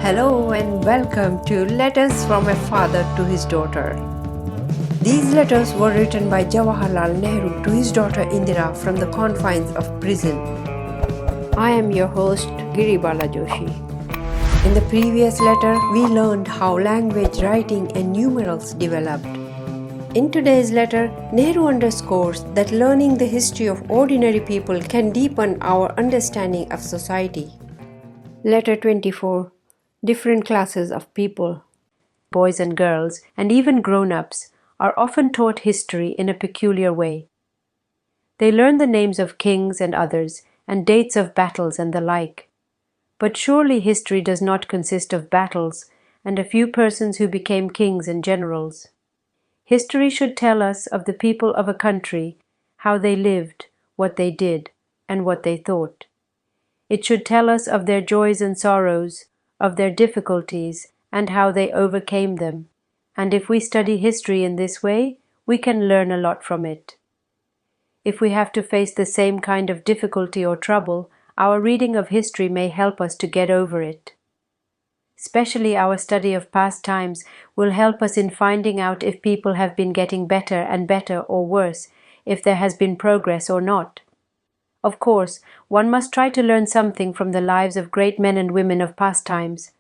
Hello and welcome to Letters from a Father to His Daughter. These letters were written by Jawaharlal Nehru to his daughter Indira from the confines of prison. I am your host Giribala Joshi. In the previous letter, we learned how language, writing and numerals developed. In today's letter, Nehru underscores that learning the history of ordinary people can deepen our understanding of society. Letter 24. Different classes of people, boys and girls, and even grown-ups, are often taught history in a peculiar way. They learn the names of kings and others, and dates of battles and the like. But surely history does not consist of battles and a few persons who became kings and generals. History should tell us of the people of a country, how they lived, what they did, and what they thought. It should tell us of their joys and sorrows, of their difficulties, and how they overcame them. And if we study history in this way, we can learn a lot from it. If we have to face the same kind of difficulty or trouble, our reading of history may help us to get over it. Especially our study of past times will help us in finding out if people have been getting better and better or worse, if there has been progress or not. Of course, one must try to learn something from the lives of great men and women of past times,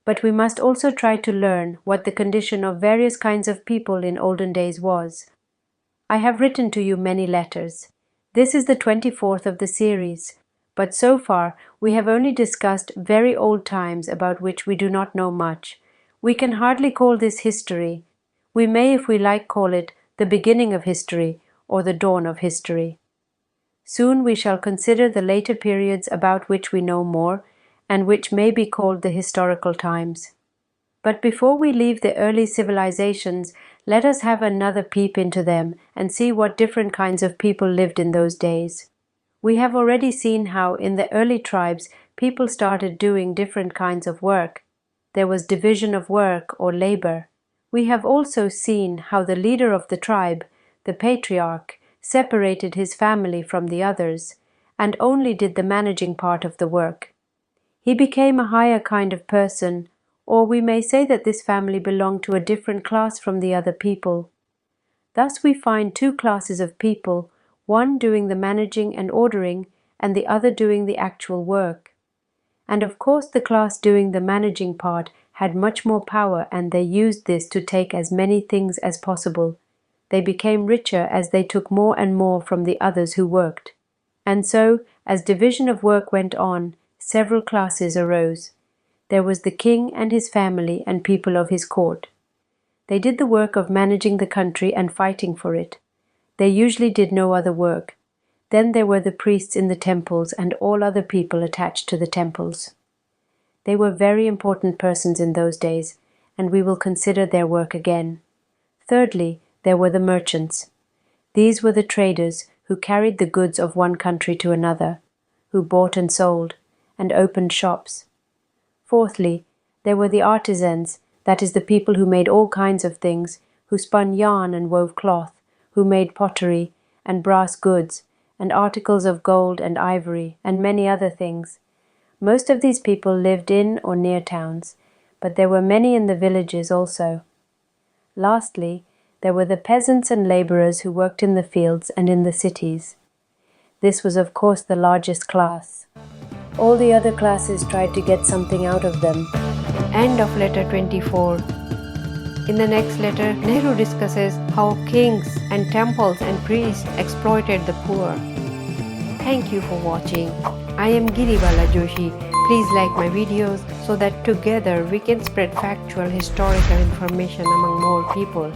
but we must also try to learn what the condition of various kinds of people in olden days was. I have written to you many letters. This is the 24th of the series, but so far we have only discussed very old times about which we do not know much. We can hardly call this history. We may, if we like, call it the beginning of history or the dawn of history. Soon we shall consider the later periods about which we know more, and which may be called the historical times. But before we leave the early civilizations, let us have another peep into them and see what different kinds of people lived in those days. We have already seen how in the early tribes people started doing different kinds of work. There was division of work or labor. We have also seen how the leader of the tribe, the patriarch, separated his family from the others, and only did the managing part of the work. He became a higher kind of person, or we may say that this family belonged to a different class from the other people. Thus we find two classes of people, one doing the managing and ordering, and the other doing the actual work. And of course the class doing the managing part had much more power, and they used this to take as many things as possible. They became richer as they took more and more from the others who worked. And so, as division of work went on, several classes arose. There was the king and his family and people of his court. They did the work of managing the country and fighting for it. They usually did no other work. Then there were the priests in the temples and all other people attached to the temples. They were very important persons in those days, and we will consider their work again. Thirdly, there were the merchants. These were the traders who carried the goods of one country to another, who bought and sold, and opened shops. Fourthly, there were the artisans, that is the people who made all kinds of things, who spun yarn and wove cloth, who made pottery and brass goods, and articles of gold and ivory, and many other things. Most of these people lived in or near towns, but there were many in the villages also. Lastly, there were the peasants and labourers who worked in the fields and in the cities. This was of course the largest class. All the other classes tried to get something out of them. End of letter 24. In the next letter, Nehru discusses how kings and temples and priests exploited the poor. Thank you for watching. I am Giribala Joshi. Please like my videos so that together we can spread factual historical information among more people.